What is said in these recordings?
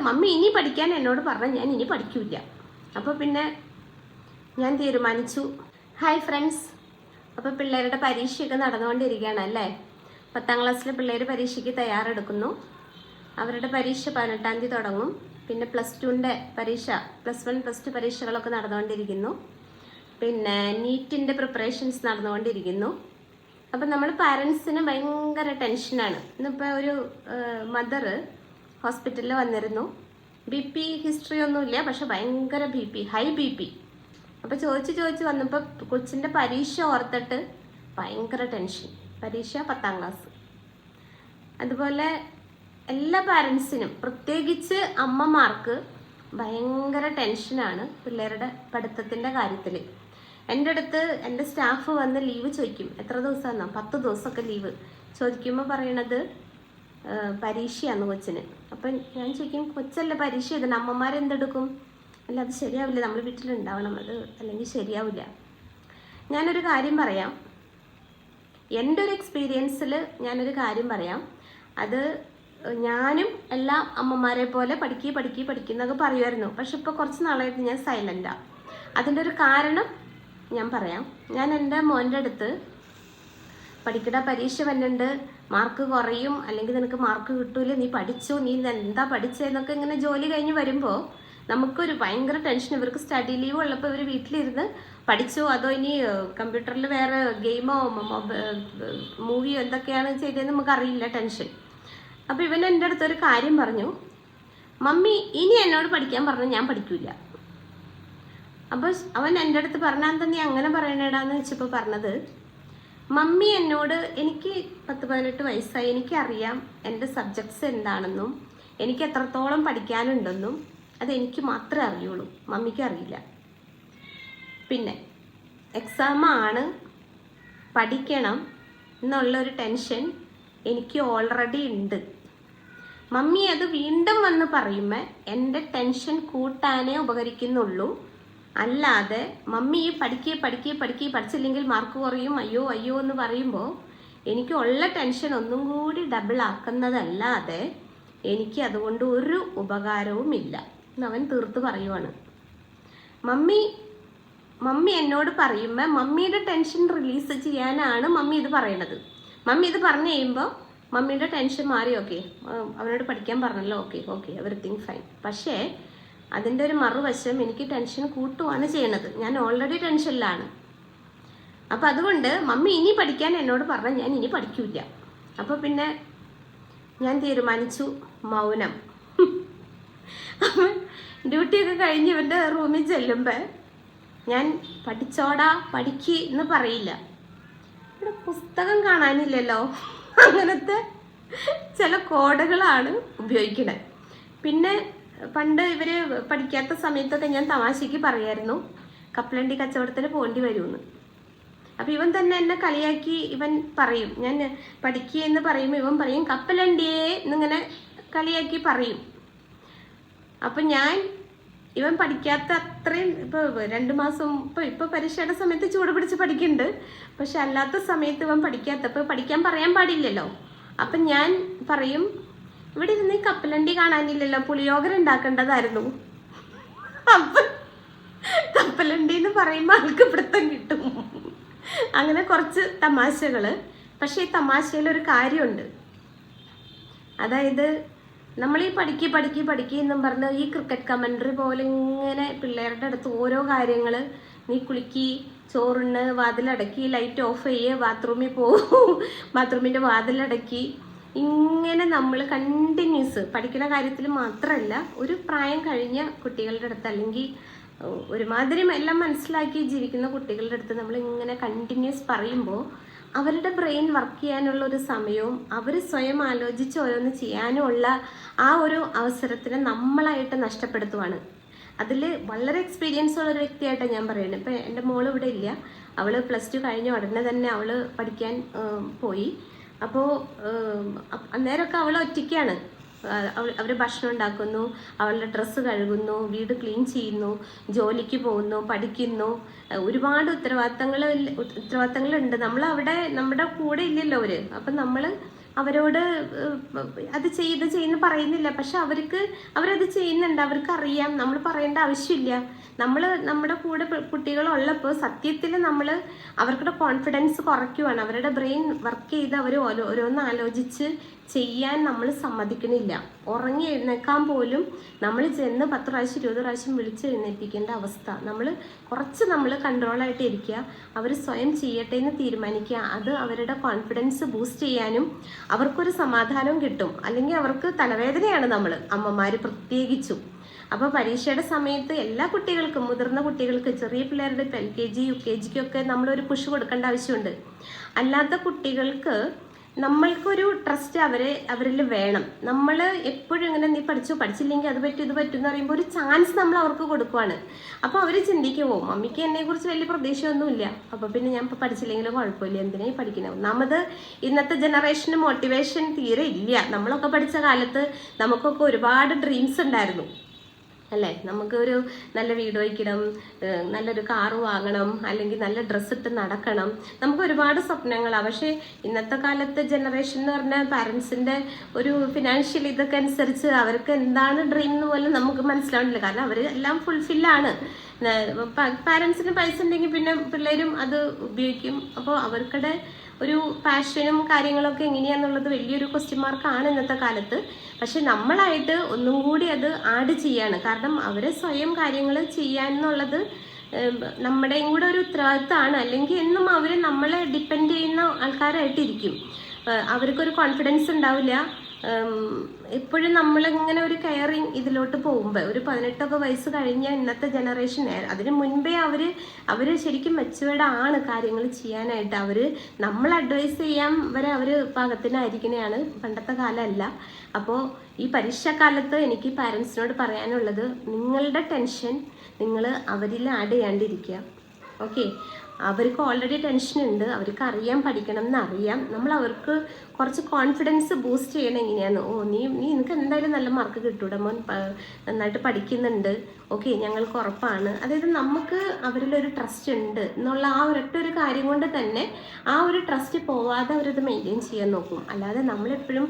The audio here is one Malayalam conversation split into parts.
മമ്മി ഇനി പഠിക്കാൻ എന്നോട് പറഞ്ഞാൽ ഞാൻ ഇനി പഠിക്കില്ല. അപ്പോൾ പിന്നെ ഞാൻ തീരുമാനിച്ചു. ഹായ് ഫ്രണ്ട്സ്, അപ്പോൾ പിള്ളേരുടെ പരീക്ഷയൊക്കെ നടന്നുകൊണ്ടിരിക്കുകയാണ് അല്ലേ. 10ാം ക്ലാസ്സിലെ പിള്ളേർ പരീക്ഷയ്ക്ക് തയ്യാറെടുക്കുന്നു. അവരുടെ പരീക്ഷ 18-ാം തീയതി തുടങ്ങും. പിന്നെ +2ൻ്റെ പരീക്ഷ, +1 +2 പരീക്ഷകളൊക്കെ നടന്നുകൊണ്ടിരിക്കുന്നു. പിന്നെ നീറ്റിൻ്റെ പ്രിപ്പറേഷൻസ് നടന്നുകൊണ്ടിരിക്കുന്നു. അപ്പം നമ്മൾ പാരൻസിന് ഭയങ്കര ടെൻഷനാണ്. ഇന്നിപ്പോൾ ഒരു മദർ ഹോസ്പിറ്റലിൽ വന്നിരുന്നു. BP ഹിസ്റ്ററി ഒന്നുമില്ല, പക്ഷെ ഭയങ്കര ഹൈ BP. അപ്പോൾ ചോദിച്ച് വന്നപ്പോൾ കൊച്ചിൻ്റെ പരീക്ഷ ഓർത്തിട്ട് ഭയങ്കര ടെൻഷൻ. പരീക്ഷ 10ാം ക്ലാസ്. അതുപോലെ എല്ലാ പാരൻസിനും, പ്രത്യേകിച്ച് അമ്മമാർക്ക് ഭയങ്കര ടെൻഷനാണ് പിള്ളേരുടെ പഠിത്തത്തിൻ്റെ കാര്യത്തിൽ. എൻ്റെ അടുത്ത് എൻ്റെ സ്റ്റാഫ് വന്ന് ലീവ് ചോദിക്കും. എത്ര ദിവസമാണെന്നോ? 10 ദിവസമൊക്കെ ലീവ് ചോദിക്കുമ്പോൾ പറയണത് പരീക്ഷയാണ് കൊച്ചിന്. അപ്പം ഞാൻ ചോദിക്കും, കൊച്ചല്ല പരീക്ഷ എഴുതണം, അമ്മമാരെന്തെടുക്കും? അല്ല, അത് ശരിയാവില്ല, നമ്മൾ വീട്ടിലുണ്ടാവണം, അത് അല്ലെങ്കിൽ ശരിയാവില്ല. ഞാനൊരു കാര്യം പറയാം, എൻ്റെ ഒരു എക്സ്പീരിയൻസിൽ ഞാനൊരു കാര്യം പറയാം. അത് ഞാനും എല്ലാ അമ്മമാരെ പോലെ പഠിക്കുന്നൊക്കെ പറയുമായിരുന്നു. പക്ഷെ ഇപ്പോൾ കുറച്ച് നാളായിട്ട് ഞാൻ സൈലൻ്റാണ്. അതിൻ്റെ ഒരു കാരണം ഞാൻ പറയാം. ഞാൻ എൻ്റെ മോൻ്റെ അടുത്ത് പഠിക്കട, പരീക്ഷ വന്നിട്ടുണ്ട്, മാർക്ക് കുറയും, അല്ലെങ്കിൽ നിനക്ക് മാർക്ക് കിട്ടൂല, നീ പഠിച്ചോ, നീ എന്താ പഠിച്ചതെന്നൊക്കെ ഇങ്ങനെ ജോലി കഴിഞ്ഞ് വരുമ്പോൾ നമുക്കൊരു ഭയങ്കര ടെൻഷൻ. ഇവർക്ക് സ്റ്റഡി ലീവ് ഉള്ളപ്പോൾ ഇവർ വീട്ടിലിരുന്ന് പഠിച്ചോ, അതോ ഇനി കമ്പ്യൂട്ടറിൽ വേറെ ഗെയിമോ മൂവിയോ എന്തൊക്കെയാണ് ചെയ്തതെന്ന് നമുക്കറിയില്ല, ടെൻഷൻ. അപ്പോൾ ഇവൻ എൻ്റെ അടുത്തൊരു കാര്യം പറഞ്ഞു, മമ്മി ഇനി എന്നോട് പഠിക്കാൻ പറഞ്ഞാൽ ഞാൻ പഠിക്കില്ല. അപ്പോൾ അവൻ എൻ്റെ അടുത്ത് പറഞ്ഞാൽ എന്താ നീ അങ്ങനെ പറയണേടാന്ന് വെച്ചപ്പോൾ പറഞ്ഞത്, മമ്മി എന്നോട്, എനിക്ക് 10-18 വയസ്സായി, എനിക്കറിയാം എൻ്റെ സബ്ജക്ട്സ് എന്താണെന്നും എനിക്ക് എത്രത്തോളം പഠിക്കാനുണ്ടെന്നും അതെനിക്ക് മാത്രമേ അറിയുള്ളൂ, മമ്മിക്ക് അറിയില്ല. പിന്നെ എക്സാമാണ്, പഠിക്കണം എന്നുള്ളൊരു ടെൻഷൻ എനിക്ക് ഓൾറെഡി ഉണ്ട്. മമ്മി അത് വീണ്ടും വന്ന് പറയുമ്പോൾ എൻ്റെ ടെൻഷൻ കൂട്ടാനേ ഉപകരിക്കുന്നുള്ളൂ. അല്ലാതെ മമ്മി ഈ പഠിച്ചില്ലെങ്കിൽ മാർക്ക് കുറയും, അയ്യോ എന്ന് പറയുമ്പോൾ എനിക്ക് ഉള്ള ടെൻഷൻ ഒന്നും കൂടി ഡബിൾ ആക്കുന്നതല്ലാതെ എനിക്ക് അതുകൊണ്ട് ഒരു ഉപകാരവും ഇല്ല എന്നവൻ തീർത്ത് പറയുവാണ്. മമ്മി എന്നോട് പറയുമ്പോൾ മമ്മിയുടെ ടെൻഷൻ റിലീസ് ചെയ്യാനാണ് മമ്മി ഇത് പറയണത്. മമ്മി ഇത് പറഞ്ഞു കഴിയുമ്പോൾ മമ്മിയുടെ ടെൻഷൻ മാറി. ഓക്കെ, അവനോട് പഠിക്കാൻ പറഞ്ഞല്ലോ, ഓക്കെ എവറിത്തിങ് ഫൈൻ. പക്ഷേ അതിൻ്റെ ഒരു മറുവശം എനിക്ക് ടെൻഷൻ കൂട്ടുകയാണ് ചെയ്യണത്. ഞാൻ ഓൾറെഡി ടെൻഷനിലാണ്. അപ്പം അതുകൊണ്ട് മമ്മി ഇനി പഠിക്കാൻ എന്നോട് പറഞ്ഞാൽ ഞാൻ ഇനി പഠിക്കില്ല. അപ്പോൾ പിന്നെ ഞാൻ തീരുമാനിച്ചു മൗനം. ഡ്യൂട്ടിയൊക്കെ കഴിഞ്ഞ് ഇവൻ്റെ റൂമിൽ ചെല്ലുമ്പോൾ ഞാൻ പഠിച്ചോടാ എന്ന് പറയില്ല. ഇവിടെ പുസ്തകം കാണാനില്ലല്ലോ, അങ്ങനത്തെ ചില കോഡുകളാണ് ഉപയോഗിക്കണത്. പിന്നെ പണ്ട് ഇവർ പഠിക്കാത്ത സമയത്തൊക്കെ ഞാൻ തമാശയ്ക്ക് പറയായിരുന്നു, കപ്പലണ്ടി കച്ചവടത്തിന് പോകേണ്ടി വരുമെന്ന്. അപ്പം ഇവൻ തന്നെ എന്നെ കളിയാക്കി ഇവൻ പറയും, ഞാൻ പഠിക്കുകയെന്ന് പറയുമ്പോൾ ഇവൻ പറയും കപ്പലണ്ടിയേ എന്നിങ്ങനെ കളിയാക്കി പറയും. അപ്പം ഇവൻ പഠിക്കാത്ത അത്രയും, ഇപ്പോൾ 2 മാസം ഇപ്പോൾ പരീക്ഷയുടെ സമയത്ത് ചൂട് പിടിച്ച് പഠിക്കുന്നുണ്ട്. പക്ഷെ അല്ലാത്ത സമയത്ത് ഇവൻ പഠിക്കാത്തപ്പോൾ പഠിക്കാൻ പറയാൻ പാടില്ലല്ലോ. അപ്പം ഞാൻ പറയും, ഇവിടെ ഇരുന്ന് ഈ കപ്പലണ്ടി കാണാനില്ലല്ലോ, പുളിയോഗര ഉണ്ടാക്കേണ്ടതായിരുന്നു. അപ്പം കപ്പലണ്ടി എന്ന് പറയുമ്പോൾ ആൾക്ക് പിടുത്തം കിട്ടും. അങ്ങനെ കുറച്ച് തമാശകൾ. പക്ഷേ ഈ തമാശയിലൊരു കാര്യമുണ്ട്. അതായത് നമ്മൾ ഈ പഠിക്കുക എന്നും പറഞ്ഞ് ഈ ക്രിക്കറ്റ് കമൻട്രി പോലെ ഇങ്ങനെ പിള്ളേരുടെ അടുത്ത് ഓരോ കാര്യങ്ങൾ, നീ കുളിക്കി, ചോറുണ്ണ്, വാതിലടക്കി, ലൈറ്റ് ഓഫ് ചെയ്യുക, ബാത്റൂമിൽ പോകും, ബാത്റൂമിൻ്റെ വാതിലടക്കി, ഇങ്ങനെ നമ്മൾ കണ്ടിന്യൂസ് പഠിക്കുന്ന കാര്യത്തിൽ മാത്രമല്ല, ഒരു പ്രായം കഴിഞ്ഞ കുട്ടികളുടെ അടുത്ത് അല്ലെങ്കിൽ ഒരുമാതിരി എല്ലാം മനസ്സിലാക്കി ജീവിക്കുന്ന കുട്ടികളുടെ അടുത്ത് നമ്മൾ ഇങ്ങനെ കണ്ടിന്യൂസ് പറയുമ്പോൾ അവരുടെ ബ്രെയിൻ വർക്ക് ചെയ്യാനുള്ള ഒരു സമയവും അവർ സ്വയം ആലോചിച്ച് ഓരോന്ന് ചെയ്യാനുമുള്ള ആ ഒരു അവസരത്തിനെ നമ്മളായിട്ട് നഷ്ടപ്പെടുത്തുവാണ്. അതിൽ വളരെ എക്സ്പീരിയൻസ് ഉള്ള ഒരു വ്യക്തിയായിട്ടാണ് ഞാൻ പറയുന്നത്. ഇപ്പം എൻ്റെ മോള് ഇവിടെ ഇല്ല, അവൾ +2 കഴിഞ്ഞ ഉടനെ തന്നെ അവൾ പഠിക്കാൻ പോയി. അപ്പോൾ അന്നേരമൊക്കെ അവൾ ഒറ്റയ്ക്കാണ്. അവർ ഭക്ഷണം ഉണ്ടാക്കുന്നു, അവളുടെ ഡ്രസ്സ് കഴുകുന്നു, വീട് ക്ലീൻ ചെയ്യുന്നു, ജോലിക്ക് പോകുന്നു, പഠിക്കുന്നു. ഒരുപാട് ഉത്തരവാദിത്തങ്ങളുണ്ട്. നമ്മളവിടെ നമ്മുടെ കൂടെ ഇല്ലല്ലോ അവർ. അപ്പം നമ്മൾ അവരോട് അത് ചെയ്യുന്ന പറയുന്നില്ല. പക്ഷെ അവരത് ചെയ്യുന്നുണ്ട്, അവർക്കറിയാം, നമ്മൾ പറയേണ്ട ആവശ്യമില്ല. നമ്മുടെ കൂടെ കുട്ടികളുള്ളപ്പോൾ സത്യത്തിൽ നമ്മൾ അവർക്കുടെ കോൺഫിഡൻസ് കുറയ്ക്കുവാണ്. അവരുടെ ബ്രെയിൻ വർക്ക് ചെയ്ത് അവർ ഓരോന്ന് ആലോചിച്ച് ചെയ്യാൻ നമ്മൾ സമ്മതിക്കണില്ല. ഉറങ്ങി എഴുന്നേക്കാൻ പോലും നമ്മൾ ചെന്ന് 10 പ്രാവശ്യം 20 പ്രാവശ്യം വിളിച്ച് എഴുന്നേൽപ്പിക്കേണ്ട അവസ്ഥ. നമ്മൾ കൺട്രോളായിട്ട് ഇരിക്കുക, അവർ സ്വയം ചെയ്യട്ടെ എന്ന് തീരുമാനിക്കുക. അത് അവരുടെ കോൺഫിഡൻസ് ബൂസ്റ്റ് ചെയ്യാനും അവർക്കൊരു സമാധാനവും കിട്ടും. അല്ലെങ്കിൽ അവർക്ക് തലവേദനയാണ് അമ്മമാർ പ്രത്യേകിച്ചും. അപ്പോൾ പരീക്ഷയുടെ സമയത്ത് എല്ലാ കുട്ടികൾക്കും, മുതിർന്ന കുട്ടികൾക്ക്, ചെറിയ പിള്ളേരുടെ LKG UKGക്കൊക്കെ നമ്മളൊരു പുഷ് കൊടുക്കേണ്ട ആവശ്യമുണ്ട്. അല്ലാത്ത കുട്ടികൾക്ക് നമ്മൾക്കൊരു ട്രസ്റ്റ് അവരിൽ വേണം. നമ്മൾ എപ്പോഴും ഇങ്ങനെ നീ പഠിച്ചില്ലെങ്കിൽ അത് പറ്റും ഇത് പറ്റും എന്ന് പറയുമ്പോൾ ഒരു ചാൻസ് നമ്മൾ അവർക്ക് കൊടുക്കുവാണ്. അപ്പോൾ അവർ ചിന്തിക്കുമോ മമ്മിക്ക് എന്നെക്കുറിച്ച് വലിയ പ്രതീക്ഷയൊന്നുമില്ല, അപ്പോൾ പിന്നെ ഞാൻ ഇപ്പോൾ പഠിച്ചില്ലെങ്കിലും കുഴപ്പമില്ല, എന്തിനായി പഠിക്കണം. ഒന്നാമത് ഇന്നത്തെ ജനറേഷന് മോട്ടിവേഷൻ തീരെ ഇല്ല. നമ്മളൊക്കെ പഠിച്ച കാലത്ത് നമുക്കൊക്കെ ഒരുപാട് ഡ്രീംസ് ഉണ്ടായിരുന്നു അല്ലേ. നമുക്കൊരു നല്ല വീട് വയ്ക്കണം, നല്ലൊരു കാറ് വാങ്ങണം, അല്ലെങ്കിൽ നല്ല ഡ്രസ്സ് ഇട്ട് നടക്കണം, നമുക്ക് ഒരുപാട് സ്വപ്നങ്ങളാണ്. പക്ഷേ ഇന്നത്തെ കാലത്തെ ജനറേഷൻ എന്ന് പറഞ്ഞാൽ പാരൻസിൻ്റെ ഒരു ഫിനാൻഷ്യൽ ഇതൊക്കെ അനുസരിച്ച് അവർക്ക് എന്താണ് ഡ്രീം എന്ന് പോലും നമുക്ക് മനസ്സിലാവുന്നില്ല. കാരണം അവർ എല്ലാം ഫുൾഫില്ലാണ്. പാരൻസിന് പൈസ ഉണ്ടെങ്കിൽ പിന്നെ പിള്ളേരും അത് ഉപയോഗിക്കും. അപ്പോൾ അവർക്കിടെ ഒരു പാഷനും കാര്യങ്ങളൊക്കെ എങ്ങനെയാണെന്നുള്ളത് വലിയൊരു ക്വസ്റ്റ്യൻ മാർക്കാണ് ഇന്നത്തെ കാലത്ത്. പക്ഷെ നമ്മളായിട്ട് ഒന്നും കൂടി അത് ആഡ് ചെയ്യാണ്. കാരണം അവരെ സ്വയം കാര്യങ്ങൾ ചെയ്യാന്നുള്ളത് നമ്മുടെയും കൂടെ ഒരു ഉത്തരവാദിത്തമാണ്. അല്ലെങ്കിൽ എന്നും അവർ നമ്മളെ ഡിപ്പെൻഡ് ചെയ്യുന്ന ആൾക്കാരായിട്ടിരിക്കും. അവർക്കൊരു കോൺഫിഡൻസ് ഉണ്ടാവില്ല. എപ്പോഴും നമ്മളിങ്ങനെ ഒരു കെയറിങ് ഇതിലോട്ട് പോകുമ്പോൾ ഒരു 18 വയസ്സ് കഴിഞ്ഞ ഇന്നത്തെ ജനറേഷൻ, അതിന് മുൻപേ അവർ ശരിക്കും മെച്ചുവേർഡ് ആണ് കാര്യങ്ങൾ ചെയ്യാനായിട്ട്. നമ്മൾ അഡ്വൈസ് ചെയ്യാൻ വരെ അവർ പാകത്തിനായിരിക്കണയാണ്, പണ്ടത്തെ കാലമല്ല. അപ്പോൾ ഈ പരീക്ഷാക്കാലത്ത് എനിക്ക് പാരൻസിനോട് പറയാനുള്ളത്, നിങ്ങളുടെ ടെൻഷൻ നിങ്ങൾ അവരിൽ ആഡ് ചെയ്യാണ്ടിരിക്കുക. ഓക്കെ, അവർക്ക് ഓൾറെഡി ടെൻഷൻ ഉണ്ട്, അവർക്ക് അറിയാം, പഠിക്കണം എന്നറിയാം. നമ്മൾ അവർക്ക് കുറച്ച് കോൺഫിഡൻസ് ബൂസ്റ്റ് ചെയ്യണം. എങ്ങനെയാണ്, നീ നിനക്ക് എന്തായാലും നല്ല മാർക്ക് കിട്ടൂടെ മോൻ, നന്നായിട്ട് പഠിക്കുന്നുണ്ട്, ഓക്കെ ഞങ്ങൾക്ക് ഉറപ്പാണ്. അതായത് നമുക്ക് അവരിലൊരു ട്രസ്റ്റ് ഉണ്ട് എന്നുള്ള ആ ഒരൊറ്റൊരു കാര്യം കൊണ്ട് തന്നെ ആ ഒരു ട്രസ്റ്റ് പോവാതെ അവരത് മെയിൻറ്റെയിൻ ചെയ്യാൻ നോക്കും. അല്ലാതെ നമ്മളെപ്പോഴും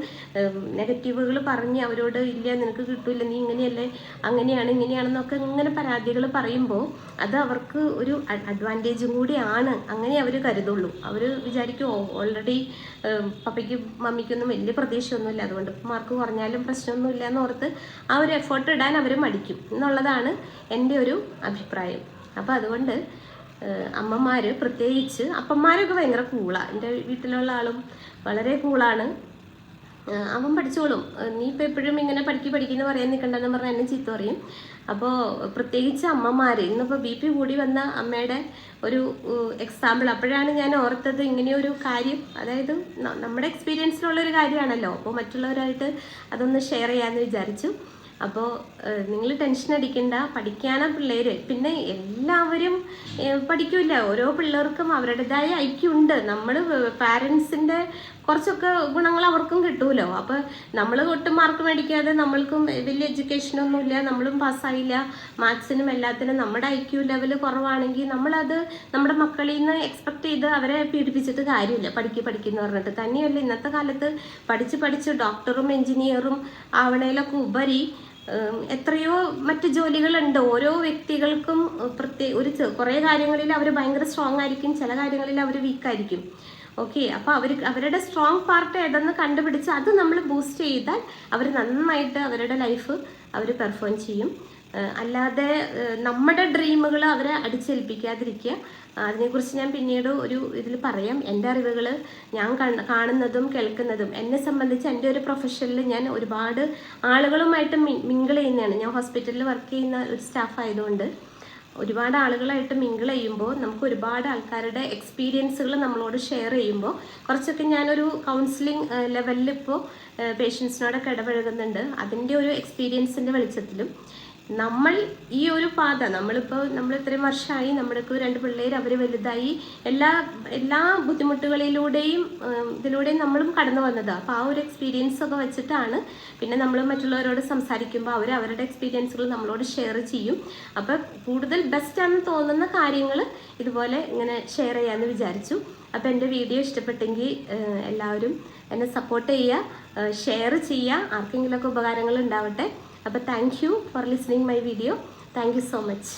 നെഗറ്റീവുകൾ പറഞ്ഞ് അവരോട് ഇല്ല നിനക്ക് കിട്ടൂല, നീ ഇങ്ങനെയല്ലേ, അങ്ങനെയാണ് ഇങ്ങനെയാണെന്നൊക്കെ ഇങ്ങനെ പരാതികൾ പറയുമ്പോൾ അത് അവർക്ക് ഒരു അഡ്വാൻറ്റേജും കൂടിയാണ്. അങ്ങനെ അവർ കരുതുള്ളൂ. അവർ വിചാരിക്കും ഓൾറെഡി പപ്പയ്ക്കും മമ്മിക്കൊന്നും വലിയ പ്രതീക്ഷയൊന്നുമില്ല, അതുകൊണ്ട് മാർക്ക് കുറഞ്ഞാലും പ്രശ്നമൊന്നുമില്ല എന്നോർത്ത് ആ ഒരു എഫേർട്ട് ഇടാൻ അവർ മടിക്കും എന്നുള്ളതാണ് എൻ്റെ ഒരു അഭിപ്രായം. അപ്പോൾ അതുകൊണ്ട് അമ്മമാർ, പ്രത്യേകിച്ച് അപ്പന്മാരൊക്കെ ഭയങ്കര കൂളാണ്. എൻ്റെ വീട്ടിലുള്ള ആളും വളരെ കൂളാണ്. അവൻ പഠിച്ചോളും, നീ ഇപ്പോൾ എപ്പോഴും ഇങ്ങനെ പഠിക്കുന്ന പറയാൻ നിൽക്കണ്ടെന്ന് പറഞ്ഞാൽ എന്നെ ചീത്ത പറയും. അപ്പോൾ പ്രത്യേകിച്ച് അമ്മമാർ, ഇന്നിപ്പോൾ BP കൂടി വന്ന അമ്മയുടെ ഒരു എക്സാമ്പിൾ അപ്പോഴാണ് ഞാൻ ഓർത്തത്. ഇങ്ങനെയൊരു കാര്യം, അതായത് നമ്മുടെ എക്സ്പീരിയൻസിലുള്ളൊരു കാര്യമാണല്ലോ, അപ്പോൾ മറ്റുള്ളവരായിട്ട് അതൊന്ന് ഷെയർ ചെയ്യാമെന്ന് വിചാരിച്ചു. അപ്പോൾ നിങ്ങൾ ടെൻഷൻ അടിക്കണ്ട, പഠിക്കാനാ പിള്ളേർ. പിന്നെ എല്ലാവരും പഠിക്കില്ല, ഓരോ പിള്ളേർക്കും അവരുടേതായ ഐക്യമുണ്ട്. നമ്മൾ പാരൻസിൻ്റെ കുറച്ചൊക്കെ ഗുണങ്ങൾ അവർക്കും കിട്ടുമല്ലോ. അപ്പോൾ നമ്മൾ ഒട്ടും മാർക്ക് മേടിക്കാതെ നമ്മൾക്കും വലിയ എഡ്യൂക്കേഷനൊന്നുമില്ല, നമ്മളും പാസ്സായില്ല, മാത്സിനും എല്ലാത്തിനും നമ്മുടെ IQ ലെവൽ കുറവാണെങ്കിൽ നമ്മളത് നമ്മുടെ മക്കളിൽ നിന്ന് എക്സ്പെക്ട് ചെയ്ത് അവരെ പീഡിപ്പിച്ചിട്ട് കാര്യമില്ല. പഠിക്കുന്നു പറഞ്ഞിട്ട് തന്നെയല്ല ഇന്നത്തെ കാലത്ത് പഠിച്ച് ഡോക്ടറും എൻജിനീയറും ആവണേലൊക്കെ ഉപരി എത്രയോ മറ്റ് ജോലികളുണ്ട്. ഓരോ വ്യക്തികൾക്കും കുറേ കാര്യങ്ങളിൽ അവർ ഭയങ്കര സ്ട്രോങ് ആയിരിക്കും, ചില കാര്യങ്ങളിൽ അവർ വീക്കായിരിക്കും. ഓക്കെ, അപ്പോൾ അവരുടെ സ്ട്രോങ് പാർട്ട് ഏതെന്ന് കണ്ടുപിടിച്ച് അത് നമ്മൾ ബൂസ്റ്റ് ചെയ്താൽ അവർ നന്നായിട്ട് അവരുടെ ലൈഫ് അവർ പെർഫോം ചെയ്യും. അല്ലാതെ നമ്മുടെ ഡ്രീമുകൾ അവരെ അടിച്ചേൽപ്പിക്കാതിരിക്കുക. അതിനെക്കുറിച്ച് ഞാൻ പിന്നീട് ഒരു ഇതിൽ പറയാം. എൻ്റെ അറിവുകൾ ഞാൻ കാണുന്നതും കേൾക്കുന്നതും എന്നെ സംബന്ധിച്ച് എൻ്റെ ഒരു പ്രൊഫഷനിൽ ഞാൻ ഒരുപാട് ആളുകളുമായിട്ട് മിങ്കിൾ ചെയ്യുന്നതാണ്. ഞാൻ ഹോസ്പിറ്റലിൽ വർക്ക് ചെയ്യുന്ന ഒരു സ്റ്റാഫ് ആയതുകൊണ്ട് ഒരുപാട് ആളുകളായിട്ട് മിങ്കിൾ ചെയ്യുമ്പോൾ നമുക്ക് ഒരുപാട് ആൾക്കാരുടെ എക്സ്പീരിയൻസുകൾ നമ്മളോട് ഷെയർ ചെയ്യുമ്പോൾ കുറച്ചൊക്കെ ഞാനൊരു കൗൺസിലിംഗ് ലെവലിൽ ഇപ്പോൾ പേഷ്യൻസിനോടൊക്കെ ഇടപഴകുന്നുണ്ട്. അതിൻ്റെ ഒരു എക്സ്പീരിയൻസിൻ്റെ വെളിച്ചത്തിലും നമ്മൾ ഈ ഒരു പാത നമ്മൾ ഇത്രയും വർഷമായി, നമ്മുടെയൊക്കെ 2 പിള്ളേർ അവർ വലുതായി, എല്ലാ ബുദ്ധിമുട്ടുകളിലൂടെയും ഇതിലൂടെയും നമ്മളും കടന്നു വന്നത്. അപ്പോൾ ആ ഒരു എക്സ്പീരിയൻസ് ഒക്കെ വെച്ചിട്ടാണ് പിന്നെ നമ്മൾ മറ്റുള്ളവരോട് സംസാരിക്കുമ്പോൾ അവർ അവരുടെ എക്സ്പീരിയൻസുകൾ നമ്മളോട് ഷെയർ ചെയ്യും. അപ്പോൾ കൂടുതൽ ബെസ്റ്റ് ആണെന്ന് തോന്നുന്ന കാര്യങ്ങൾ ഇതുപോലെ ഇങ്ങനെ ഷെയർ ചെയ്യാമെന്ന് വിചാരിച്ചു. അപ്പോൾ എൻ്റെ വീഡിയോ ഇഷ്ടപ്പെട്ടെങ്കിൽ എല്ലാവരും എന്നെ സപ്പോർട്ട് ചെയ്യുക, ഷെയർ ചെയ്യുക, ആർക്കെങ്കിലുമൊക്കെ ഉപകാരങ്ങൾ ഉണ്ടാവട്ടെ. അപ്പോൾ thank you for listening my video. Thank you so much.